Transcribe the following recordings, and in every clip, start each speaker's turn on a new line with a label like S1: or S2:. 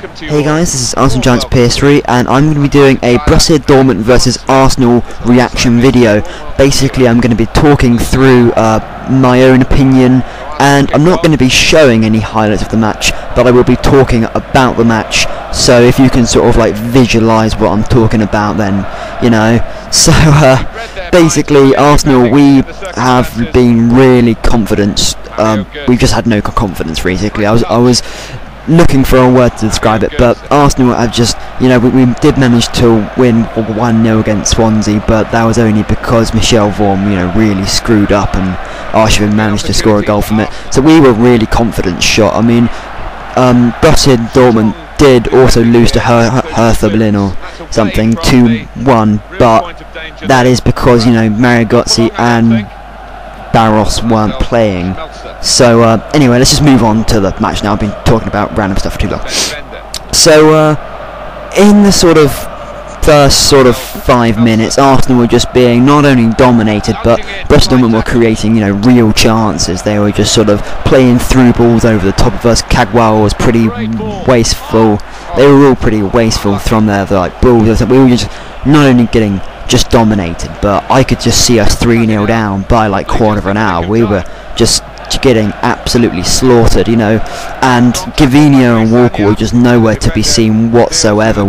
S1: Hey guys, this is Arsenal Giants PS3 and I'm going to be doing a Borussia Dortmund versus Arsenal reaction video. Basically I'm going to be talking through my own opinion, and I'm not going to be showing any highlights of the match, but I will be talking about the match, so if you can sort of like visualise what I'm talking about, then, you know. So basically Arsenal, we have been really confident. We've just had no confidence basically. I was looking for a word to describe it, but Arsenal have just, you know, we did manage to win 1-0 against Swansea, but that was only because Michel Vorm, you know, really screwed up and Arshavin managed to score a goal from it. So we were really confident shot. I mean, Borussia Dortmund did also lose to Hertha Berlin or something 2-1, but that is because, you know, Mario Götze and Barros weren't playing. So anyway, let's just move on to the match now. I've been talking about random stuff for too long. So in the first 5 minutes, Arsenal were just being not only dominated, but Borussia Dortmund were creating, you know, real chances. They were just sort of playing through balls over the top of us. Kagwal was pretty wasteful. They were all pretty wasteful from their like balls. We were just not only getting just dominated, but I could just see us 3-0 down by like quarter of an hour. We were just getting absolutely slaughtered, you know, and Gavinho and Walker were just nowhere to be seen whatsoever.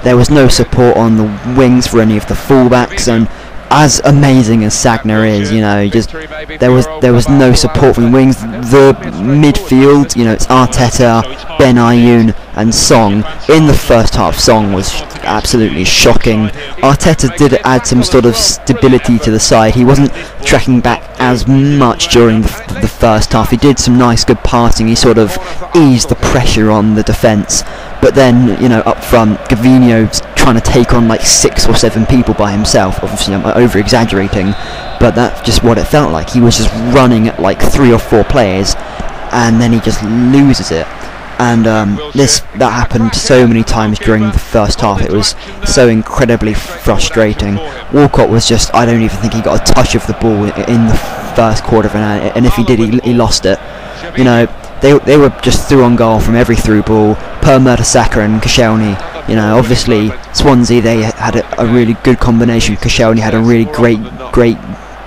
S1: There was no support on the wings for any of the fullbacks, and as amazing as Sagna is, you know, just there was no support from the wings. The midfield, you know, it's Arteta, Ben Ayoun and Song. In the first half, Song was absolutely shocking. Arteta did add some sort of stability to the side. He wasn't tracking back as much during the first half. He did some nice good passing. He sort of eased the pressure on the defence. But then, you know, up front, Gavinho's trying to take on like 6 or 7 people by himself. Obviously I'm over exaggerating, but that's just what it felt like. He was just running at like 3 or 4 players, and then he just loses it. And that happened so many times during the first half. It was so incredibly frustrating. Walcott was just, I don't even think he got a touch of the ball in the first quarter of an hour, and if he did, he lost it. You know, they were just through on goal from every through ball. Per Mertesacker and Koscielny. You know, obviously Swansea, they had a really good combination. Koscielny had a really great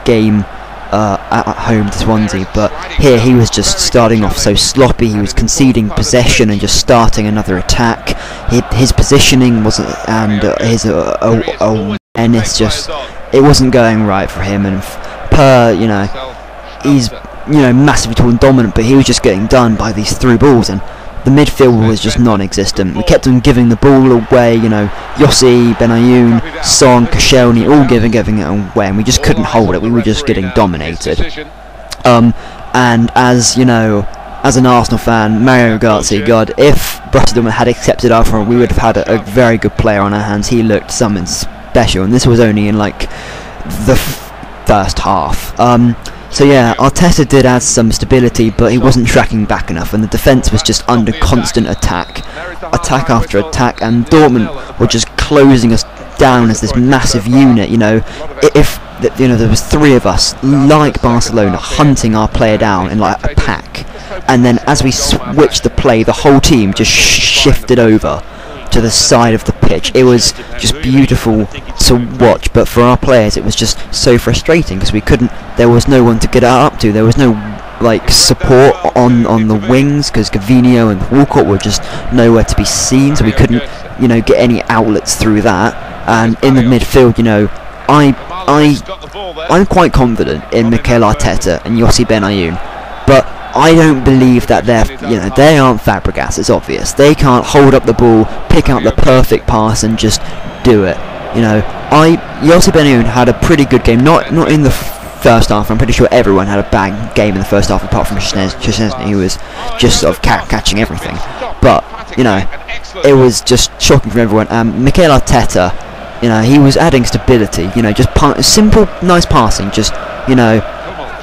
S1: game at home to Swansea, but here he was just starting off so sloppy. He was conceding possession and just starting another attack. His positioning wasn't, and his awareness, just, it wasn't going right for him. And Per, you know, he's, you know, massively tall and dominant, but he was just getting done by these through balls, and the midfield was just non-existent. We kept on giving the ball away, you know, Yossi, Ben Ayoun, Son, Koscielny, all giving it away, and we just couldn't hold it. We were just getting dominated. And as, you know, as an Arsenal fan, Mario Götze, God, if Borussia Dortmund had accepted our offer, we would have had a very good player on our hands. He looked something special, and this was only in like the first half. So yeah, Arteta did add some stability, but he wasn't tracking back enough, and the defence was just under constant attack after attack, and Dortmund were just closing us down as this massive unit. You know, if you know, there was 3 of us, like Barcelona, hunting our player down in like a pack, and then as we switched the play, the whole team just shifted over to the side of the pitch. It was just beautiful to watch, but for our players it was just so frustrating because we couldn't, there was no one to get up to. There was no like support on the wings because Gavinho and Walcott were just nowhere to be seen, so we couldn't, you know, get any outlets through that. And in the midfield, you know, I'm quite confident in Mikel Arteta and Yossi Ben Ayoun, but I don't believe that they aren't Fabregas. It's obvious they can't hold up the ball, pick out the perfect pass, and just do it. You know, Yossi Ben Ayoun had a pretty good game. Not in the first half. I'm pretty sure everyone had a bad game in the first half, apart from Szczesny, who was just sort of catching everything. But you know, it was just shocking for everyone. Mikel Arteta, you know, he was adding stability. You know, just simple, nice passing. Just, you know,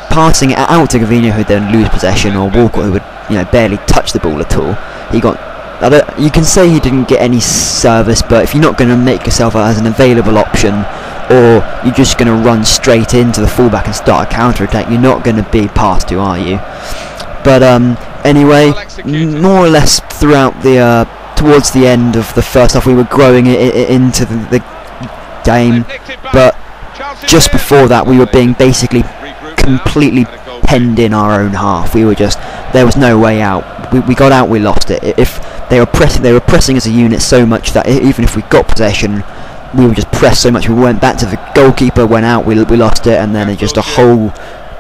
S1: passing it out to Gavinho, who'd then lose possession, or Walker, who would, you know, barely touch the ball at all. He got, you can say he didn't get any service, but if you're not going to make yourself as an available option, or you're just going to run straight into the fullback and start a counter-attack, you're not going to be passed to, are you? But anyway, more or less throughout the towards the end of the first half we were growing into the game, but just before that we were being basically completely penned in our own half. We were just, there was no way out. We got out, we lost it. If they were pressing as a unit so much that even if we got possession, we were just pressed so much. We went back to the goalkeeper, went out, we lost it, and then it just a whole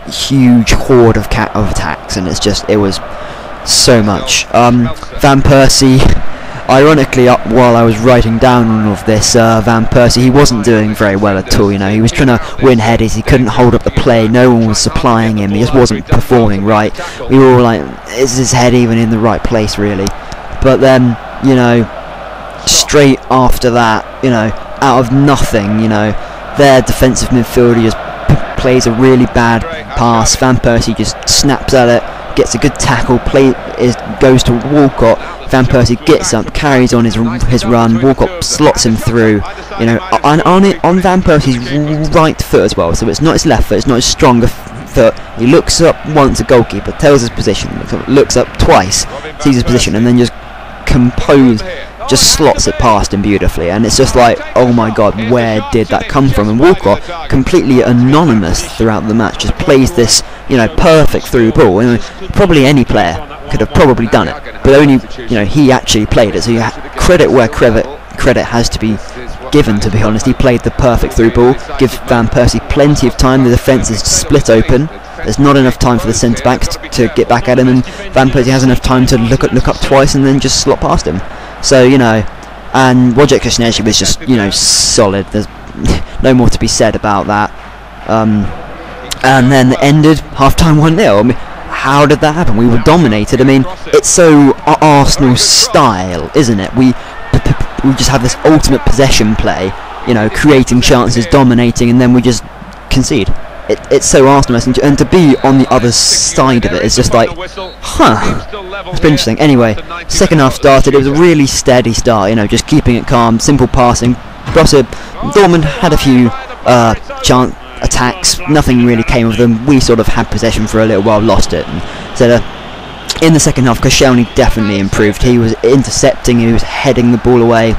S1: huge horde of attacks, and it was so much. Van Persie, ironically, while I was writing down all of this, Van Persie, he wasn't doing very well at all. You know, he was trying to win headers, he couldn't hold up the play, no one was supplying him, he just wasn't performing right. We were all like, is his head even in the right place, really? But then, you know, straight after that, you know, out of nothing, you know, their defensive midfielder just plays a really bad pass. Van Persie just snaps at it, gets a good tackle, goes to Walcott. Van Persie gets up, carries on his run. Walcott slots him through, you know, on Van Persie's right foot as well. So it's not his left foot, it's not his stronger foot. He looks up once, a goalkeeper tells his position, looks up twice, sees his position, and then just just slots it past him beautifully. And it's just like, oh my god, where did that come from? And Walcott, completely anonymous throughout the match, just plays this, you know, perfect through ball. You know, probably any player could have probably done it, but only, you know, he actually played it. So you credit where credit has to be given, to be honest. He played the perfect through ball, gives Van Persie plenty of time. The defence is split open, there's not enough time for the centre back to get back at him, and Van Persie has enough time to look up twice and then just slot past him. So, you know, and Wojciech Szczesny was just, you know, solid. There's no more to be said about that. And then it ended half-time 1-0. I mean, how did that happen? We were dominated. I mean, it's so Arsenal style, isn't it? We just have this ultimate possession play, you know, creating chances, dominating, and then we just concede. It's so Arsenal, and to be on the other side of it is just like, huh, it's been interesting. Anyway, second half started. It was a really steady start, you know, just keeping it calm, simple passing. Borussia Dortmund had a few chance attacks, nothing really came of them. We sort of had possession for a little while, lost it. And so in the second half, Koscielny definitely improved. He was intercepting, he was heading the ball away.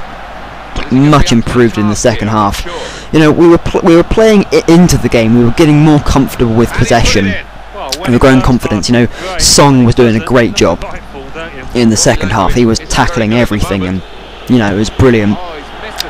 S1: Much improved in the second half. You know, we were playing into the game. We were getting more comfortable with possession. We were growing confidence. You know, Song was doing a great job in the second half. He was tackling everything, and you know, it was brilliant.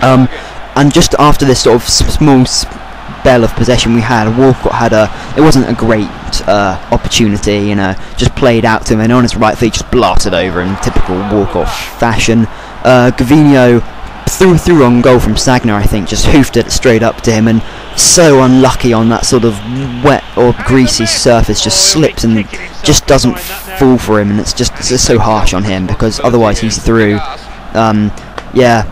S1: And just after this sort of small spell of possession we had, Walcott had it wasn't a great opportunity. You know, just played out to him, and on his right foot, he just blasted over in typical Walcott fashion. Gavinho threw on goal from Sagna, I think, just hoofed it straight up to him, and so unlucky on that sort of wet or greasy surface, just slips and just doesn't fall for him, and it's just so harsh on him because otherwise he's through. Yeah,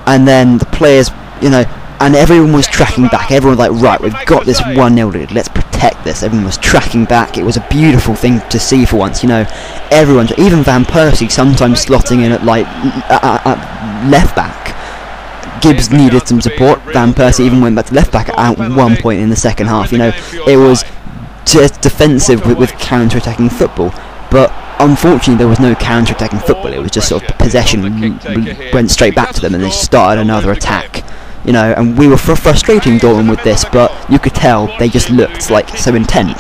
S1: and then the players, you know, and everyone was tracking back. Everyone was like, right, we've got this 1-0 lead, let's protect this. Everyone was tracking back. It was a beautiful thing to see for once, you know. Everyone, even Van Persie sometimes slotting in at like left back. Gibbs needed some support. Van Persie even went back to left back at one point in the second half. You know, it was just defensive with counter-attacking football, but unfortunately there was no counter-attacking football. It was just sort of possession went straight back to them, and they started another attack. You know, and we were frustrating Dortmund with this, but you could tell they just looked like so intent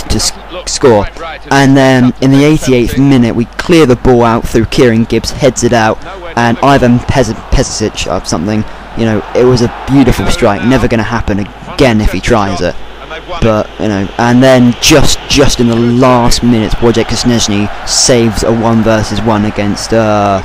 S1: to score. And then in the 88th minute we clear the ball out through Kieran Gibbs, heads it out, and Ivan Pesic or something, you know, it was a beautiful strike, never going to happen again if he tries it. But, you know, and then just in the last minutes, Wojciech Szczesny saves a 1 versus 1 against I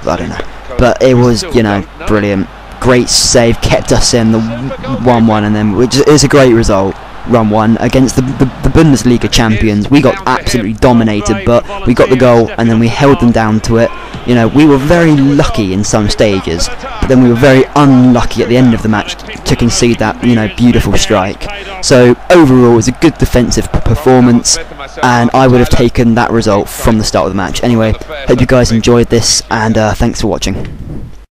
S1: don't know, but it was, you know, brilliant, great save, kept us in the 1-1, and then which is a great result. Run 1 against the Bundesliga champions. We got absolutely dominated, but we got the goal and then we held them down to it. You know, we were very lucky in some stages, but then we were very unlucky at the end of the match to concede that, you know, beautiful strike. So overall, it was a good defensive performance, and I would have taken that result from the start of the match. Anyway, hope you guys enjoyed this, and thanks for watching.